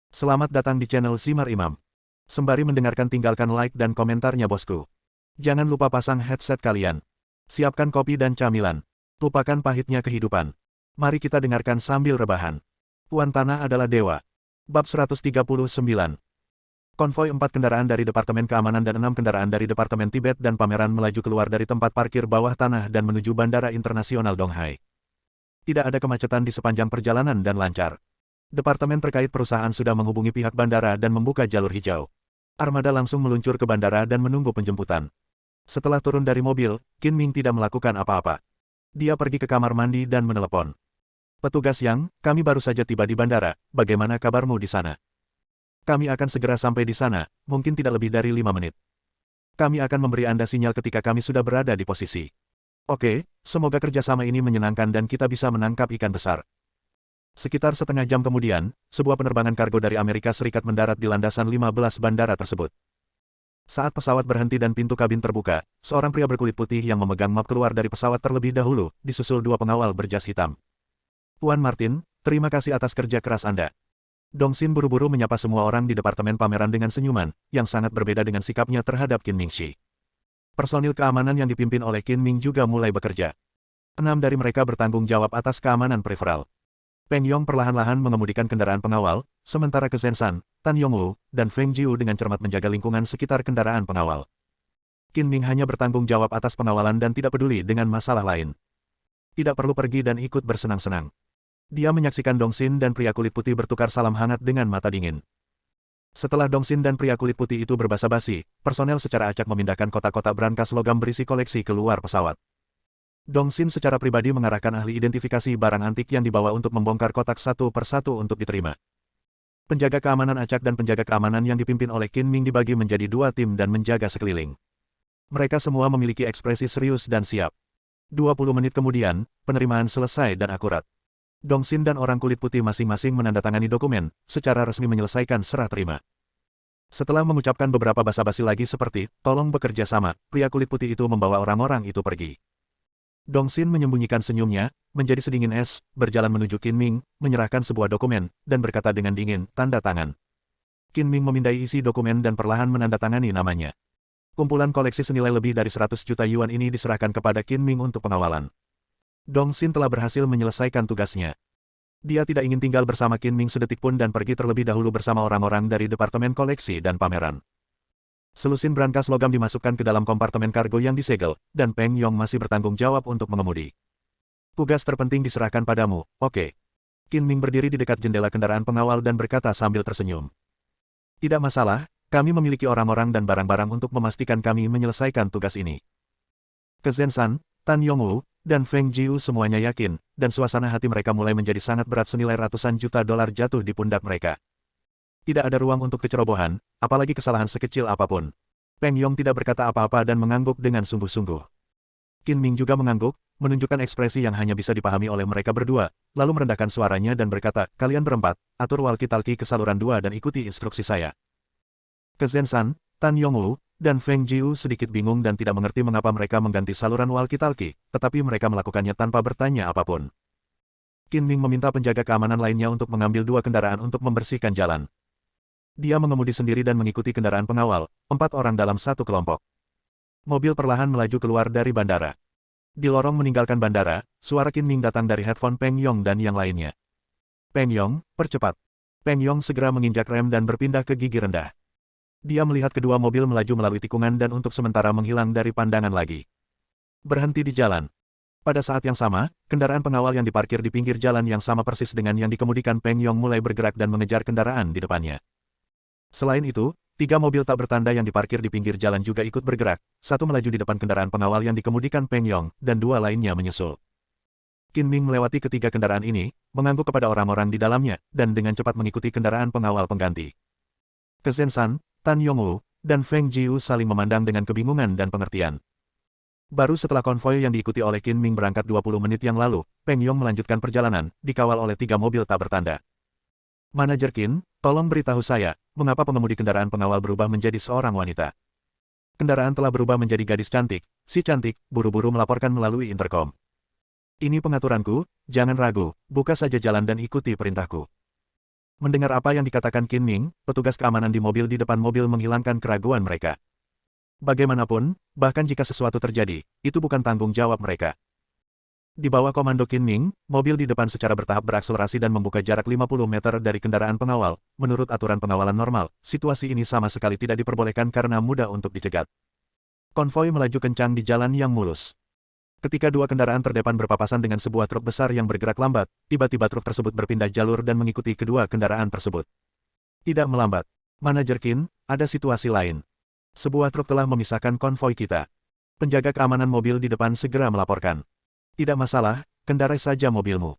Selamat datang di channel Simar Imam. Sembari mendengarkan tinggalkan like dan komentarnya bosku. Jangan lupa pasang headset kalian. Siapkan kopi dan camilan. Lupakan pahitnya kehidupan. Mari kita dengarkan sambil rebahan. Puan Tanah adalah dewa. Bab 139. Konvoi 4 kendaraan dari Departemen Keamanan dan 6 kendaraan dari Departemen Tibet dan Pameran melaju keluar dari tempat parkir bawah tanah dan menuju Bandara Internasional Donghai. Tidak ada kemacetan di sepanjang perjalanan dan lancar. Departemen terkait perusahaan sudah menghubungi pihak bandara dan membuka jalur hijau. Armada langsung meluncur ke bandara dan menunggu penjemputan. Setelah turun dari mobil, Qin Ming tidak melakukan apa-apa. Dia pergi ke kamar mandi dan menelepon. Petugas Yang, kami baru saja tiba di bandara, bagaimana kabarmu di sana? Kami akan segera sampai di sana, mungkin tidak lebih dari 5 menit. Kami akan memberi Anda sinyal ketika kami sudah berada di posisi. Oke, semoga kerjasama ini menyenangkan dan kita bisa menangkap ikan besar. Sekitar setengah jam kemudian, sebuah penerbangan kargo dari Amerika Serikat mendarat di landasan 15 bandara tersebut. Saat pesawat berhenti dan pintu kabin terbuka, seorang pria berkulit putih yang memegang map keluar dari pesawat terlebih dahulu, disusul dua pengawal berjas hitam. Puan Martin, terima kasih atas kerja keras Anda. Dong Xin buru-buru menyapa semua orang di departemen pameran dengan senyuman, yang sangat berbeda dengan sikapnya terhadap Qin Mingxi. Personil keamanan yang dipimpin oleh Qin Ming juga mulai bekerja. 6 dari mereka bertanggung jawab atas keamanan periferal. Peng Yong perlahan-lahan mengemudikan kendaraan pengawal, sementara Zhen San, Tan Yongwu, dan Feng Jiu dengan cermat menjaga lingkungan sekitar kendaraan pengawal. Qin Ming hanya bertanggung jawab atas pengawalan dan tidak peduli dengan masalah lain. Tidak perlu pergi dan ikut bersenang-senang. Dia menyaksikan Dong Xin dan pria kulit putih bertukar salam hangat dengan mata dingin. Setelah Dong Xin dan pria kulit putih itu berbasa-basi, personel secara acak memindahkan kotak-kotak brankas logam berisi koleksi keluar pesawat. Dong Xin secara pribadi mengarahkan ahli identifikasi barang antik yang dibawa untuk membongkar kotak satu persatu untuk diterima. Penjaga keamanan acak dan penjaga keamanan yang dipimpin oleh Qin Ming dibagi menjadi dua tim dan menjaga sekeliling. Mereka semua memiliki ekspresi serius dan siap. 20 menit kemudian, penerimaan selesai dan akurat. Dong Xin dan orang kulit putih masing-masing menandatangani dokumen, secara resmi menyelesaikan serah terima. Setelah mengucapkan beberapa basa-basi lagi seperti, tolong bekerja sama, pria kulit putih itu membawa orang-orang itu pergi. Dong Xin menyembunyikan senyumnya, menjadi sedingin es, berjalan menuju Qin Ming, menyerahkan sebuah dokumen, dan berkata dengan dingin, tanda tangan. Qin Ming memindai isi dokumen dan perlahan menandatangani namanya. Kumpulan koleksi senilai lebih dari 100 juta yuan ini diserahkan kepada Qin Ming untuk pengawalan. Dong Xin telah berhasil menyelesaikan tugasnya. Dia tidak ingin tinggal bersama Qin Ming sedetik pun dan pergi terlebih dahulu bersama orang-orang dari Departemen Koleksi dan Pameran. Selusin brankas logam dimasukkan ke dalam kompartemen kargo yang disegel, dan Peng Yong masih bertanggung jawab untuk mengemudi. Tugas terpenting diserahkan padamu, oke. Qin Ming berdiri di dekat jendela kendaraan pengawal dan berkata sambil tersenyum. Tidak masalah, kami memiliki orang-orang dan barang-barang untuk memastikan kami menyelesaikan tugas ini. Zhen San, Tan Yongwu, dan Feng Jiu semuanya yakin, dan suasana hati mereka mulai menjadi sangat berat senilai ratusan juta dolar jatuh di pundak mereka. Tidak ada ruang untuk kecerobohan, apalagi kesalahan sekecil apapun. Peng Yong tidak berkata apa-apa dan mengangguk dengan sungguh-sungguh. Qin Ming juga mengangguk, menunjukkan ekspresi yang hanya bisa dipahami oleh mereka berdua, lalu merendahkan suaranya dan berkata, kalian berempat, atur walkie-talkie ke saluran 2 dan ikuti instruksi saya. Zhen San, Tan Yongwu, dan Feng Jiu sedikit bingung dan tidak mengerti mengapa mereka mengganti saluran walkie-talkie, tetapi mereka melakukannya tanpa bertanya apapun. Qin Ming meminta penjaga keamanan lainnya untuk mengambil 2 kendaraan untuk membersihkan jalan. Dia mengemudi sendiri dan mengikuti kendaraan pengawal, 4 orang dalam satu kelompok. Mobil perlahan melaju keluar dari bandara. Di lorong meninggalkan bandara, suara Qin Ming datang dari headphone Peng Yong dan yang lainnya. Peng Yong, percepat. Peng Yong segera menginjak rem dan berpindah ke gigi rendah. Dia melihat kedua mobil melaju melalui tikungan dan untuk sementara menghilang dari pandangan lagi. Berhenti di jalan. Pada saat yang sama, kendaraan pengawal yang diparkir di pinggir jalan yang sama persis dengan yang dikemudikan Peng Yong mulai bergerak dan mengejar kendaraan di depannya. Selain itu, 3 mobil tak bertanda yang diparkir di pinggir jalan juga ikut bergerak, satu melaju di depan kendaraan pengawal yang dikemudikan Peng Yong, dan 2 lainnya menyusul. Qin Ming melewati ketiga kendaraan ini, mengangguk kepada orang-orang di dalamnya, dan dengan cepat mengikuti kendaraan pengawal pengganti. Zhen San, Tan Yongwu, dan Feng Jiu saling memandang dengan kebingungan dan pengertian. Baru setelah konvoi yang diikuti oleh Qin Ming berangkat 20 menit yang lalu, Peng Yong melanjutkan perjalanan, dikawal oleh 3 mobil tak bertanda. Manajer Qin, tolong beritahu saya, mengapa pengemudi kendaraan pengawal berubah menjadi seorang wanita? Kendaraan telah berubah menjadi gadis cantik, si cantik, buru-buru melaporkan melalui interkom. Ini pengaturanku, jangan ragu, buka saja jalan dan ikuti perintahku. Mendengar apa yang dikatakan Qin Ming, petugas keamanan di mobil di depan mobil menghilangkan keraguan mereka. Bagaimanapun, bahkan jika sesuatu terjadi, itu bukan tanggung jawab mereka. Di bawah komando Qin Ming, mobil di depan secara bertahap berakselerasi dan membuka jarak 50 meter dari kendaraan pengawal. Menurut aturan pengawalan normal, situasi ini sama sekali tidak diperbolehkan karena mudah untuk dicegat. Konvoi melaju kencang di jalan yang mulus. Ketika dua kendaraan terdepan berpapasan dengan sebuah truk besar yang bergerak lambat, tiba-tiba truk tersebut berpindah jalur dan mengikuti kedua kendaraan tersebut. Tidak melambat. Manajer Qin, ada situasi lain. Sebuah truk telah memisahkan konvoi kita. Penjaga keamanan mobil di depan segera melaporkan. Tidak masalah, kendarai saja mobilmu.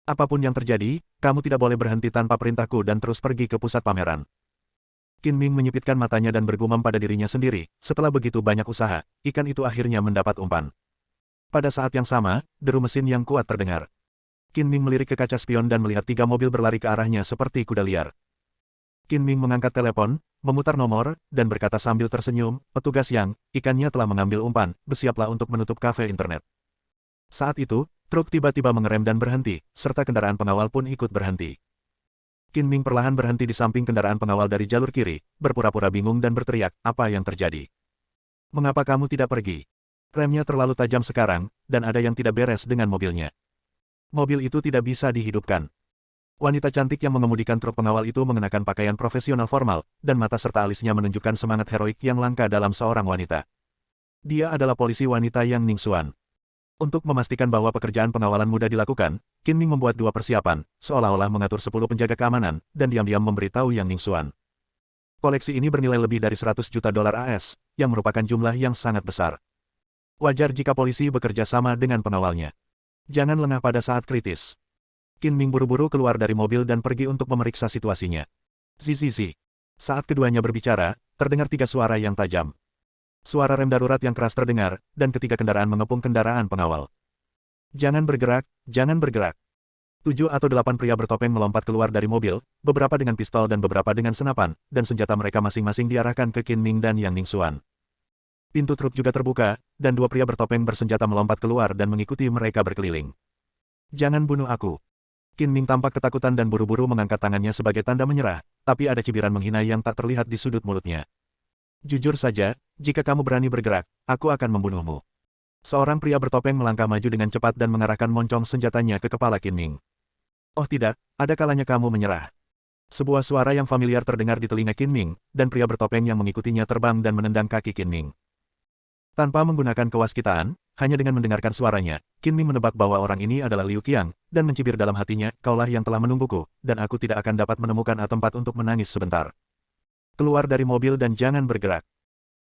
Apapun yang terjadi, kamu tidak boleh berhenti tanpa perintahku dan terus pergi ke pusat pameran. Qin Ming menyipitkan matanya dan bergumam pada dirinya sendiri, setelah begitu banyak usaha, ikan itu akhirnya mendapat umpan. Pada saat yang sama, deru mesin yang kuat terdengar. Qin Ming melirik ke kaca spion dan melihat 3 mobil berlari ke arahnya seperti kuda liar. Qin Ming mengangkat telepon, memutar nomor, dan berkata sambil tersenyum, "Petugas Yang, ikannya telah mengambil umpan, bersiaplah untuk menutup kafe internet." Saat itu, truk tiba-tiba mengerem dan berhenti, serta kendaraan pengawal pun ikut berhenti. Qin Ming perlahan berhenti di samping kendaraan pengawal dari jalur kiri, berpura-pura bingung dan berteriak, "Apa yang terjadi? Mengapa kamu tidak pergi? Remnya terlalu tajam sekarang, dan ada yang tidak beres dengan mobilnya. Mobil itu tidak bisa dihidupkan." Wanita cantik yang mengemudikan truk pengawal itu mengenakan pakaian profesional formal, dan mata serta alisnya menunjukkan semangat heroik yang langka dalam seorang wanita. Dia adalah polisi wanita Yang Ningxuan. Untuk memastikan bahwa pekerjaan pengawalan mudah dilakukan, Qin Ming membuat 2 persiapan, seolah-olah mengatur 10 penjaga keamanan, dan diam-diam memberitahu Yang Ningxuan. Koleksi ini bernilai lebih dari 100 juta dolar AS, yang merupakan jumlah yang sangat besar. Wajar jika polisi bekerja sama dengan pengawalnya. Jangan lengah pada saat kritis. Qin Ming buru-buru keluar dari mobil dan pergi untuk memeriksa situasinya. Zizizi. Saat keduanya berbicara, terdengar 3 suara yang tajam. Suara rem darurat yang keras terdengar, dan ketiga kendaraan mengepung kendaraan pengawal. "Jangan bergerak, jangan bergerak." 7 atau 8 pria bertopeng melompat keluar dari mobil, beberapa dengan pistol dan beberapa dengan senapan, dan senjata mereka masing-masing diarahkan ke Qin Ming dan Yang Ningxuan. Pintu truk juga terbuka, dan 2 pria bertopeng bersenjata melompat keluar dan mengikuti mereka berkeliling. "Jangan bunuh aku." Qin Ming tampak ketakutan dan buru-buru mengangkat tangannya sebagai tanda menyerah, tapi ada cibiran menghina yang tak terlihat di sudut mulutnya. "Jujur saja, jika kamu berani bergerak, aku akan membunuhmu." Seorang pria bertopeng melangkah maju dengan cepat dan mengarahkan moncong senjatanya ke kepala Qin Ming. "Oh tidak, ada kalanya kamu menyerah." Sebuah suara yang familiar terdengar di telinga Qin Ming, dan pria bertopeng yang mengikutinya terbang dan menendang kaki Qin Ming. Tanpa menggunakan kewaskitaan, hanya dengan mendengarkan suaranya, Qin Ming menebak bahwa orang ini adalah Liu Qiang, dan mencibir dalam hatinya, "Kaulah yang telah menungguku, dan aku tidak akan dapat menemukan tempat untuk menangis sebentar. Keluar dari mobil dan jangan bergerak."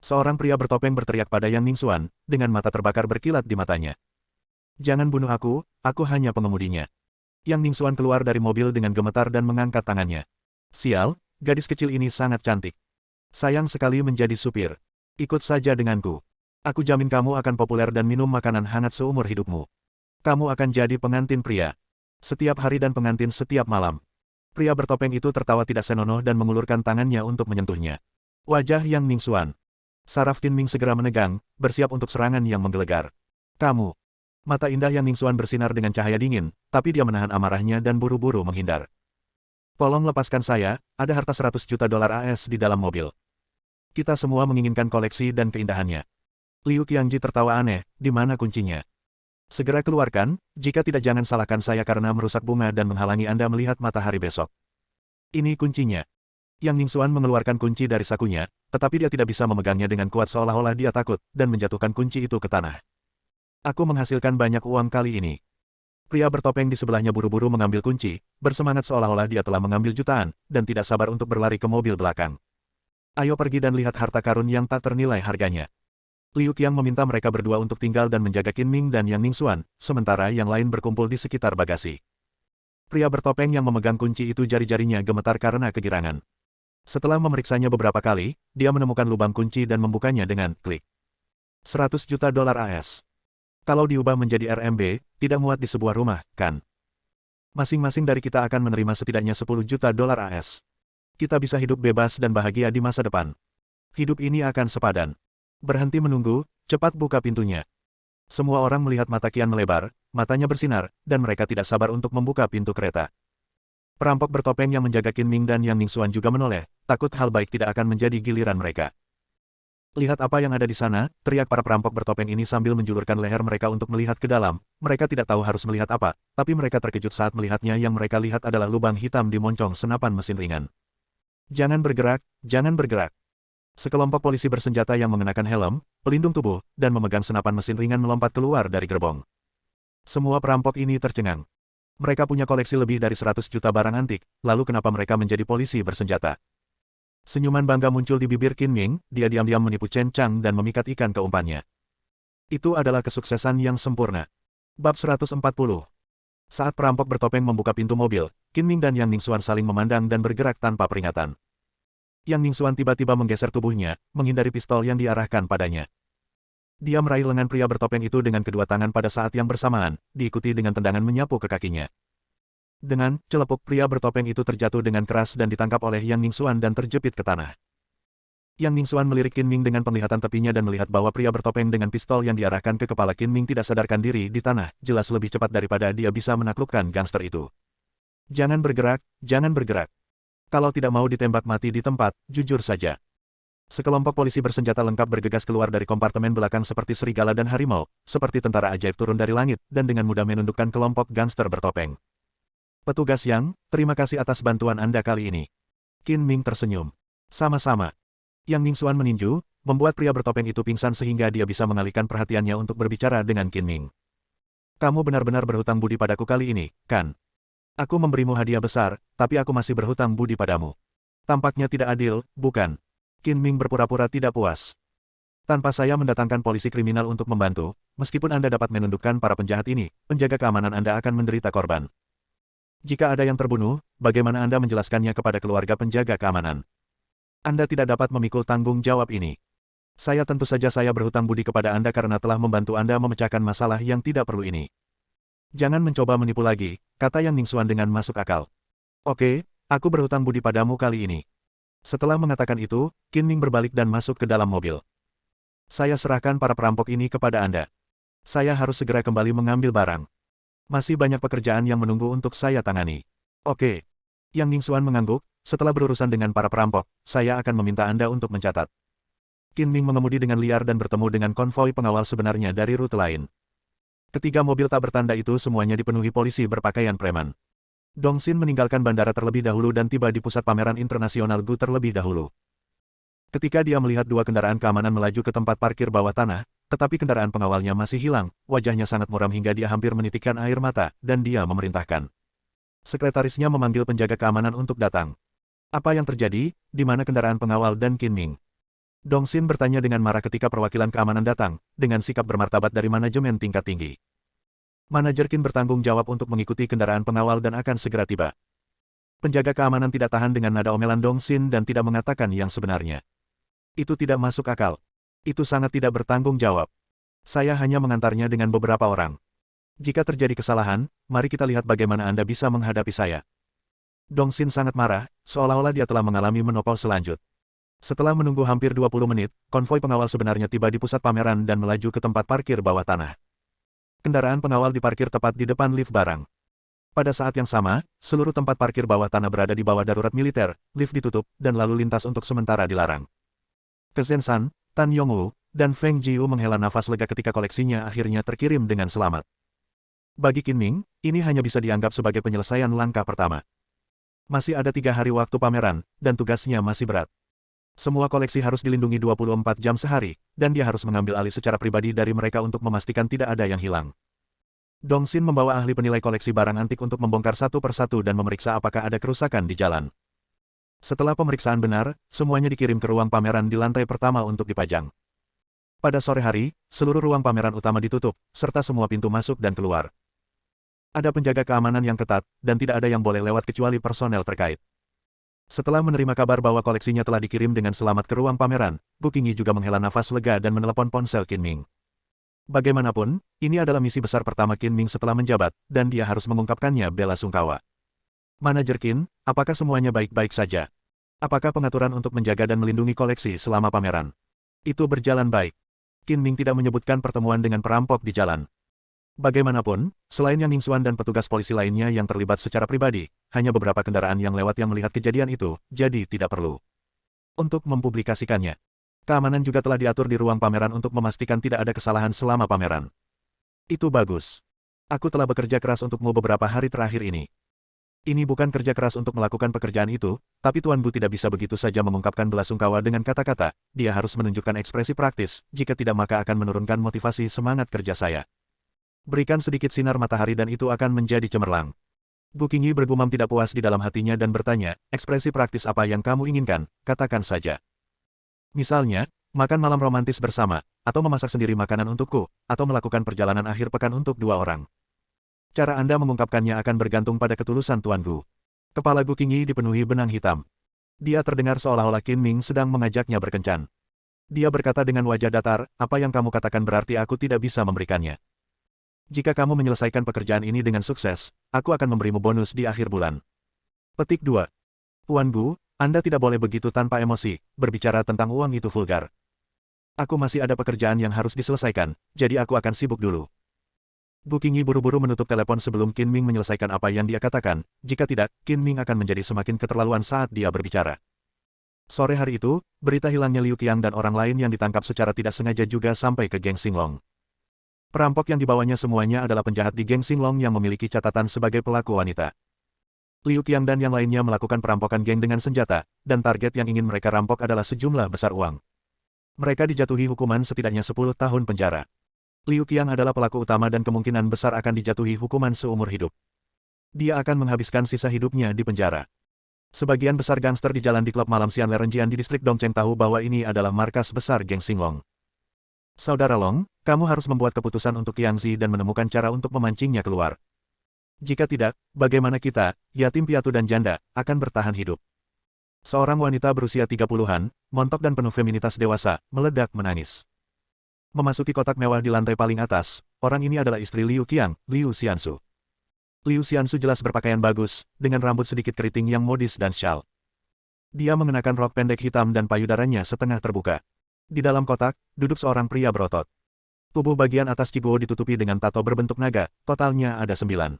Seorang pria bertopeng berteriak pada Yang Ningxuan, dengan mata terbakar berkilat di matanya. "Jangan bunuh aku hanya pengemudinya." Yang Ningxuan keluar dari mobil dengan gemetar dan mengangkat tangannya. "Sial, gadis kecil ini sangat cantik. Sayang sekali menjadi supir. Ikut saja denganku. Aku jamin kamu akan populer dan minum makanan hangat seumur hidupmu. Kamu akan jadi pengantin pria setiap hari dan pengantin setiap malam." Pria bertopeng itu tertawa tidak senonoh dan mengulurkan tangannya untuk menyentuhnya. Wajah Yang Ningxuan. Saraf Qin Ming segera menegang, bersiap untuk serangan yang menggelegar. "Kamu." Mata indah Yang Ningxuan bersinar dengan cahaya dingin, tapi dia menahan amarahnya dan buru-buru menghindar. "Tolong lepaskan saya, ada harta 100 juta dolar AS di dalam mobil. Kita semua menginginkan koleksi dan keindahannya." Liu Qiangji tertawa aneh, "Di mana kuncinya? Segera keluarkan, jika tidak jangan salahkan saya karena merusak bunga dan menghalangi Anda melihat matahari besok." "Ini kuncinya." Yang Ningxuan mengeluarkan kunci dari sakunya, tetapi dia tidak bisa memegangnya dengan kuat seolah-olah dia takut, dan menjatuhkan kunci itu ke tanah. "Aku menghasilkan banyak uang kali ini." Pria bertopeng di sebelahnya buru-buru mengambil kunci, bersemangat seolah-olah dia telah mengambil jutaan, dan tidak sabar untuk berlari ke mobil belakang. "Ayo pergi dan lihat harta karun yang tak ternilai harganya." Liu Qiang meminta mereka berdua untuk tinggal dan menjaga Qin Ming dan Yang Ningxuan, sementara yang lain berkumpul di sekitar bagasi. Pria bertopeng yang memegang kunci itu jari-jarinya gemetar karena kegirangan. Setelah memeriksanya beberapa kali, dia menemukan lubang kunci dan membukanya dengan klik. 100 juta dolar AS. Kalau diubah menjadi RMB, tidak muat di sebuah rumah, kan? Masing-masing dari kita akan menerima setidaknya 10 juta dolar AS. Kita bisa hidup bebas dan bahagia di masa depan. Hidup ini akan sepadan. Berhenti menunggu, cepat buka pintunya. Semua orang melihat mata Qian melebar, matanya bersinar, dan mereka tidak sabar untuk membuka pintu kereta. Perampok bertopeng yang menjaga Qin Ming dan Yang Ningxuan juga menoleh, takut hal baik tidak akan menjadi giliran mereka. Lihat apa yang ada di sana, teriak para perampok bertopeng ini sambil menjulurkan leher mereka untuk melihat ke dalam. Mereka tidak tahu harus melihat apa, tapi mereka terkejut saat melihatnya. Yang mereka lihat adalah lubang hitam di moncong senapan mesin ringan. Jangan bergerak, jangan bergerak. Sekelompok polisi bersenjata yang mengenakan helm, pelindung tubuh, dan memegang senapan mesin ringan melompat keluar dari gerbong. Semua perampok ini tercengang. Mereka punya koleksi lebih dari 100 juta barang antik, lalu kenapa mereka menjadi polisi bersenjata? Senyuman bangga muncul di bibir Qin Ming, dia diam-diam menipu Chen Chang dan memikat ikan ke umpannya. Itu adalah kesuksesan yang sempurna. Bab 140. Saat perampok bertopeng membuka pintu mobil, Qin Ming dan Yang Ningxuan saling memandang dan bergerak tanpa peringatan. Yang Ningxuan tiba-tiba menggeser tubuhnya, menghindari pistol yang diarahkan padanya. Dia meraih lengan pria bertopeng itu dengan kedua tangan pada saat yang bersamaan, diikuti dengan tendangan menyapu ke kakinya. Dengan celepuk, pria bertopeng itu terjatuh dengan keras dan ditangkap oleh Yang Ningxuan dan terjepit ke tanah. Yang Ningxuan melirik Qin Ming dengan penglihatan tepinya dan melihat bahwa pria bertopeng dengan pistol yang diarahkan ke kepala Qin Ming tidak sadarkan diri di tanah, jelas lebih cepat daripada dia bisa menaklukkan gangster itu. Jangan bergerak, jangan bergerak. Kalau tidak mau ditembak mati di tempat, jujur saja. Sekelompok polisi bersenjata lengkap bergegas keluar dari kompartemen belakang seperti serigala dan harimau, seperti tentara ajaib turun dari langit, dan dengan mudah menundukkan kelompok gangster bertopeng. Petugas Yang, terima kasih atas bantuan Anda kali ini. Qin Ming tersenyum. Sama-sama. Yang Ningxuan meninju, membuat pria bertopeng itu pingsan sehingga dia bisa mengalihkan perhatiannya untuk berbicara dengan Qin Ming. Kamu benar-benar berhutang budi padaku kali ini, kan? Aku memberimu hadiah besar, tapi aku masih berhutang budi padamu. Tampaknya tidak adil, bukan? Qin Ming berpura-pura tidak puas. Tanpa saya mendatangkan polisi kriminal untuk membantu, meskipun Anda dapat menundukkan para penjahat ini, penjaga keamanan Anda akan menderita korban. Jika ada yang terbunuh, bagaimana Anda menjelaskannya kepada keluarga penjaga keamanan? Anda tidak dapat memikul tanggung jawab ini. Saya tentu saja saya berhutang budi kepada Anda karena telah membantu Anda memecahkan masalah yang tidak perlu ini. Jangan mencoba menipu lagi, kata Yang Ningxuan dengan masuk akal. Oke, aku berhutang budi padamu kali ini. Setelah mengatakan itu, Qin Ming berbalik dan masuk ke dalam mobil. Saya serahkan para perampok ini kepada Anda. Saya harus segera kembali mengambil barang. Masih banyak pekerjaan yang menunggu untuk saya tangani. Oke. Yang Ningxuan mengangguk, setelah berurusan dengan para perampok, saya akan meminta Anda untuk mencatat. Qin Ming mengemudi dengan liar dan bertemu dengan konvoi pengawal sebenarnya dari rute lain. Ketiga mobil tak bertanda itu semuanya dipenuhi polisi berpakaian preman. Dong Xin meninggalkan bandara terlebih dahulu dan tiba di pusat pameran internasional Gu terlebih dahulu. Ketika dia melihat dua kendaraan keamanan melaju ke tempat parkir bawah tanah, tetapi kendaraan pengawalnya masih hilang, wajahnya sangat muram hingga dia hampir menitikkan air mata, dan dia memerintahkan sekretarisnya memanggil penjaga keamanan untuk datang. Apa yang terjadi, di mana kendaraan pengawal dan Qin Ming? Dong Xin bertanya dengan marah ketika perwakilan keamanan datang, dengan sikap bermartabat dari manajemen tingkat tinggi. Manajer Qin bertanggung jawab untuk mengikuti kendaraan pengawal dan akan segera tiba. Penjaga keamanan tidak tahan dengan nada omelan Dong Xin dan tidak mengatakan yang sebenarnya. Itu tidak masuk akal. Itu sangat tidak bertanggung jawab. Saya hanya mengantarnya dengan beberapa orang. Jika terjadi kesalahan, mari kita lihat bagaimana Anda bisa menghadapi saya. Dong Xin sangat marah, seolah-olah dia telah mengalami menopau selanjut. Setelah menunggu hampir 20 menit, konvoi pengawal sebenarnya tiba di pusat pameran dan melaju ke tempat parkir bawah tanah. Kendaraan pengawal diparkir tepat di depan lift barang. Pada saat yang sama, seluruh tempat parkir bawah tanah berada di bawah darurat militer, lift ditutup, dan lalu lintas untuk sementara dilarang. Kezhen San, Tan Yongwu, dan Feng Jiu menghela nafas lega ketika koleksinya akhirnya terkirim dengan selamat. Bagi Qin Ming, ini hanya bisa dianggap sebagai penyelesaian langkah pertama. Masih ada 3 hari waktu pameran, dan tugasnya masih berat. Semua koleksi harus dilindungi 24 jam sehari, dan dia harus mengambil alih secara pribadi dari mereka untuk memastikan tidak ada yang hilang. Dong Xin membawa ahli penilai koleksi barang antik untuk membongkar satu persatu dan memeriksa apakah ada kerusakan di jalan. Setelah pemeriksaan benar, semuanya dikirim ke ruang pameran di lantai pertama untuk dipajang. Pada sore hari, seluruh ruang pameran utama ditutup, serta semua pintu masuk dan keluar. Ada penjaga keamanan yang ketat, dan tidak ada yang boleh lewat kecuali personel terkait. Setelah menerima kabar bahwa koleksinya telah dikirim dengan selamat ke ruang pameran, Bu Qingyi juga menghela nafas lega dan menelepon ponsel Qin Ming. Bagaimanapun, ini adalah misi besar pertama Qin Ming setelah menjabat, dan dia harus mengungkapkannya bela sungkawa. Manajer Qin, apakah semuanya baik-baik saja? Apakah pengaturan untuk menjaga dan melindungi koleksi selama pameran itu berjalan baik? Qin Ming tidak menyebutkan pertemuan dengan perampok di jalan. Bagaimanapun, selain Yang Ningxuan dan petugas polisi lainnya yang terlibat secara pribadi, hanya beberapa kendaraan yang lewat yang melihat kejadian itu, jadi tidak perlu untuk mempublikasikannya. Keamanan juga telah diatur di ruang pameran untuk memastikan tidak ada kesalahan selama pameran. Itu bagus. Aku telah bekerja keras untukmu beberapa hari terakhir ini. Ini bukan kerja keras untuk melakukan pekerjaan itu, tapi Tuan Bu tidak bisa begitu saja mengungkapkan belasungkawa dengan kata-kata, dia harus menunjukkan ekspresi praktis, jika tidak maka akan menurunkan motivasi semangat kerja saya. Berikan sedikit sinar matahari dan itu akan menjadi cemerlang. Bu Qingyi bergumam tidak puas di dalam hatinya dan bertanya, ekspresi praktis apa yang kamu inginkan, katakan saja. Misalnya, makan malam romantis bersama, atau memasak sendiri makanan untukku, atau melakukan perjalanan akhir pekan untuk 2 orang. Cara Anda mengungkapkannya akan bergantung pada ketulusan Tuan Gu. Kepala Gu Qingyi dipenuhi benang hitam. Dia terdengar seolah-olah Qin Ming sedang mengajaknya berkencan. Dia berkata dengan wajah datar, apa yang kamu katakan berarti aku tidak bisa memberikannya. Jika kamu menyelesaikan pekerjaan ini dengan sukses, aku akan memberimu bonus di akhir bulan. Petik 2. Tuan Gu, Anda tidak boleh begitu tanpa emosi, berbicara tentang uang itu vulgar. Aku masih ada pekerjaan yang harus diselesaikan, jadi aku akan sibuk dulu. Bu Qingyi buru-buru menutup telepon sebelum Qin Ming menyelesaikan apa yang dia katakan, jika tidak, Qin Ming akan menjadi semakin keterlaluan saat dia berbicara. Sore hari itu, berita hilangnya Liu Qiang dan orang lain yang ditangkap secara tidak sengaja juga sampai ke geng Xinglong. Perampok yang dibawanya semuanya adalah penjahat di geng Xinglong yang memiliki catatan sebagai pelaku wanita. Liu Qiang dan yang lainnya melakukan perampokan geng dengan senjata, dan target yang ingin mereka rampok adalah sejumlah besar uang. Mereka dijatuhi hukuman setidaknya 10 tahun penjara. Liu Qiang adalah pelaku utama dan kemungkinan besar akan dijatuhi hukuman seumur hidup. Dia akan menghabiskan sisa hidupnya di penjara. Sebagian besar gangster di jalan di klub malam Xian Lerenjian di distrik Dongcheng tahu bahwa ini adalah markas besar geng Xinglong. Saudara Long, kamu harus membuat keputusan untuk Qiangzi dan menemukan cara untuk memancingnya keluar. Jika tidak, bagaimana kita, yatim piatu dan janda, akan bertahan hidup? Seorang wanita berusia 30-an, montok dan penuh feminitas dewasa, meledak menangis. Memasuki kotak mewah di lantai paling atas, orang ini adalah istri Liu Qiang, Liu Xiansu. Liu Xiansu jelas berpakaian bagus, dengan rambut sedikit keriting yang modis dan syal. Dia mengenakan rok pendek hitam dan payudaranya setengah terbuka. Di dalam kotak, duduk seorang pria berotot. Tubuh bagian atas Qiguo ditutupi dengan tato berbentuk naga, totalnya ada 9.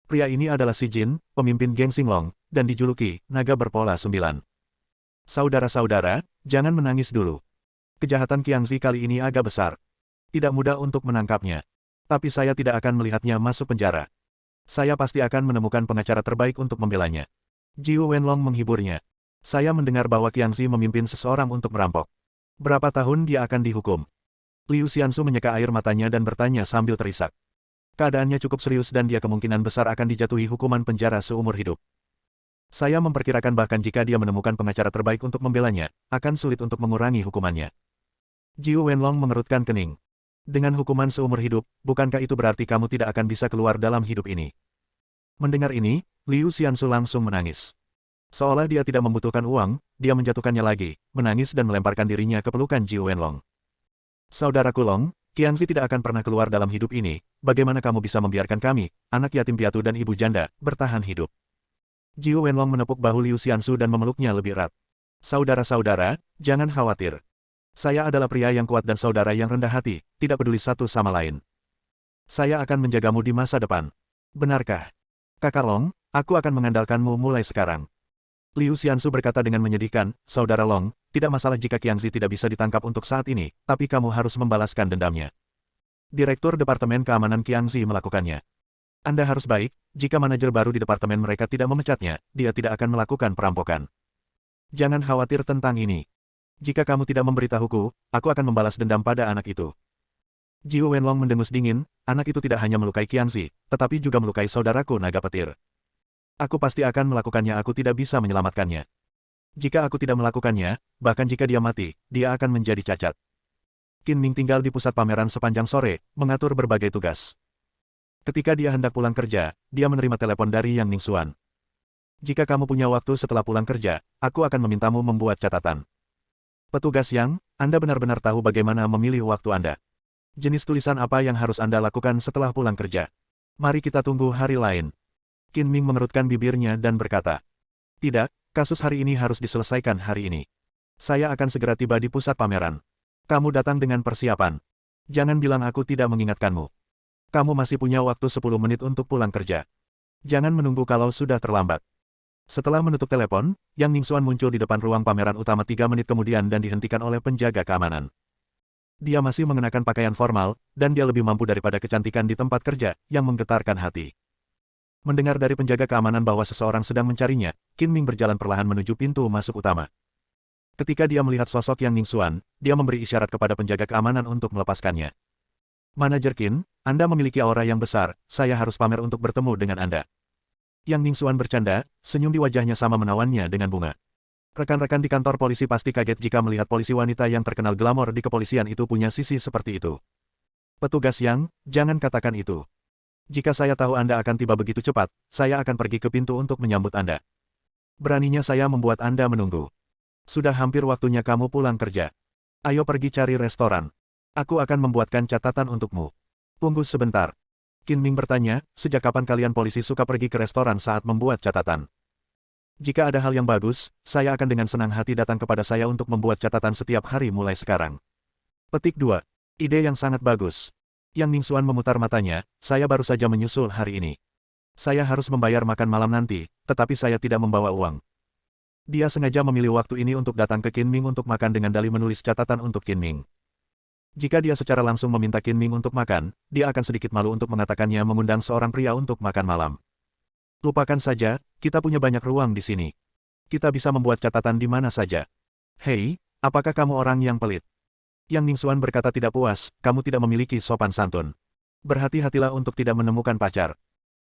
Pria ini adalah Si Jin, pemimpin geng Xinglong, dan dijuluki, naga berpola 9. Saudara-saudara, jangan menangis dulu. Kejahatan Qiangzi kali ini agak besar. Tidak mudah untuk menangkapnya. Tapi saya tidak akan melihatnya masuk penjara. Saya pasti akan menemukan pengacara terbaik untuk membelanya. Jiu Wenlong menghiburnya. Saya mendengar bahwa Qiangzi memimpin seseorang untuk merampok. Berapa tahun dia akan dihukum? Liu Xiansu menyeka air matanya dan bertanya sambil terisak. Keadaannya cukup serius dan dia kemungkinan besar akan dijatuhi hukuman penjara seumur hidup. Saya memperkirakan bahkan jika dia menemukan pengacara terbaik untuk membelanya, akan sulit untuk mengurangi hukumannya. Jiu Wenlong mengerutkan kening. Dengan hukuman seumur hidup, bukankah itu berarti kamu tidak akan bisa keluar dalam hidup ini? Mendengar ini, Liu Xiansu langsung menangis. Seolah dia tidak membutuhkan uang, dia menjatuhkannya lagi, menangis dan melemparkan dirinya ke pelukan Jiu Wenlong. Saudaraku Long, Qiangzi tidak akan pernah keluar dalam hidup ini, bagaimana kamu bisa membiarkan kami, anak yatim piatu dan ibu janda, bertahan hidup? Jiu Wenlong menepuk bahu Liu Xiansu dan memeluknya lebih erat. Saudara-saudara, jangan khawatir. Saya adalah pria yang kuat dan saudara yang rendah hati, tidak peduli satu sama lain. Saya akan menjagamu di masa depan. Benarkah? Kakak Long, aku akan mengandalkanmu mulai sekarang. Liu Xiansu berkata dengan menyedihkan, Saudara Long, tidak masalah jika Qiangzi tidak bisa ditangkap untuk saat ini, tapi kamu harus membalaskan dendamnya. Direktur Departemen Keamanan Qiangzi melakukannya. Anda harus baik, jika manajer baru di departemen mereka tidak memecatnya, dia tidak akan melakukan perampokan. Jangan khawatir tentang ini. Jika kamu tidak memberitahuku, aku akan membalas dendam pada anak itu. Jiu Wenlong mendengus dingin, anak itu tidak hanya melukai Qiangzi, tetapi juga melukai saudaraku naga petir. Aku pasti akan melakukannya, aku tidak bisa menyelamatkannya. Jika aku tidak melakukannya, bahkan jika dia mati, dia akan menjadi cacat. Qin Ming tinggal di pusat pameran sepanjang sore, mengatur berbagai tugas. Ketika dia hendak pulang kerja, dia menerima telepon dari Yang Ningxuan. Jika kamu punya waktu setelah pulang kerja, aku akan memintamu membuat catatan. Petugas Yang, Anda benar-benar tahu bagaimana memilih waktu Anda. Jenis tulisan apa yang harus Anda lakukan setelah pulang kerja? Mari kita tunggu hari lain. Qin Ming mengerutkan bibirnya dan berkata, tidak, kasus hari ini harus diselesaikan hari ini. Saya akan segera tiba di pusat pameran. Kamu datang dengan persiapan. Jangan bilang aku tidak mengingatkanmu. Kamu masih punya waktu 10 menit untuk pulang kerja. Jangan menunggu kalau sudah terlambat. Setelah menutup telepon, Yang Ningxuan muncul di depan ruang pameran utama 3 menit kemudian dan dihentikan oleh penjaga keamanan. Dia masih mengenakan pakaian formal, dan dia lebih mampu daripada kecantikan di tempat kerja, yang menggetarkan hati. Mendengar dari penjaga keamanan bahwa seseorang sedang mencarinya, Qin Ming berjalan perlahan menuju pintu masuk utama. Ketika dia melihat sosok Yang Ningxuan, dia memberi isyarat kepada penjaga keamanan untuk melepaskannya. Manajer Qin, Anda memiliki aura yang besar, saya harus pamer untuk bertemu dengan Anda. Yang Ningxuan bercanda, senyum di wajahnya sama menawannya dengan bunga. Rekan-rekan di kantor polisi pasti kaget jika melihat polisi wanita yang terkenal glamor di kepolisian itu punya sisi seperti itu. Petugas Yang, jangan katakan itu. Jika saya tahu Anda akan tiba begitu cepat, saya akan pergi ke pintu untuk menyambut Anda. Beraninya saya membuat Anda menunggu. Sudah hampir waktunya kamu pulang kerja. Ayo pergi cari restoran. Aku akan membuatkan catatan untukmu. Tunggu sebentar. Qin Ming bertanya, sejak kapan kalian polisi suka pergi ke restoran saat membuat catatan? Jika ada hal yang bagus, saya akan dengan senang hati datang kepada saya untuk membuat catatan setiap hari mulai sekarang. Petik 2. Ide yang sangat bagus. Yang Ningxuan memutar matanya, saya baru saja menyusul hari ini. Saya harus membayar makan malam nanti, tetapi saya tidak membawa uang. Dia sengaja memilih waktu ini untuk datang ke Qin Ming untuk makan dengan dalih menulis catatan untuk Qin Ming. Jika dia secara langsung meminta Qin Ming untuk makan, dia akan sedikit malu untuk mengatakannya mengundang seorang pria untuk makan malam. Lupakan saja, kita punya banyak ruang di sini. Kita bisa membuat catatan di mana saja. Hei, apakah kamu orang yang pelit? Yang Ningxuan berkata tidak puas, kamu tidak memiliki sopan santun. Berhati-hatilah untuk tidak menemukan pacar.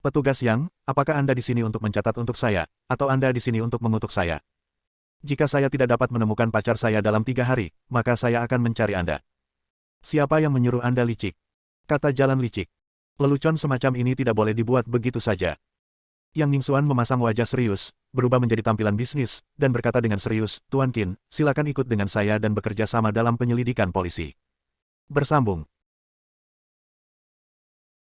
Petugas Yang, apakah Anda di sini untuk mencatat untuk saya, atau Anda di sini untuk mengutuk saya? Jika saya tidak dapat menemukan pacar saya dalam 3 hari, maka saya akan mencari Anda. Siapa yang menyuruh Anda licik? Kata jalan licik. Lelucon semacam ini tidak boleh dibuat begitu saja. Yang Ningxuan memasang wajah serius, berubah menjadi tampilan bisnis, dan berkata dengan serius, Tuan Qin, silakan ikut dengan saya dan bekerja sama dalam penyelidikan polisi. Bersambung.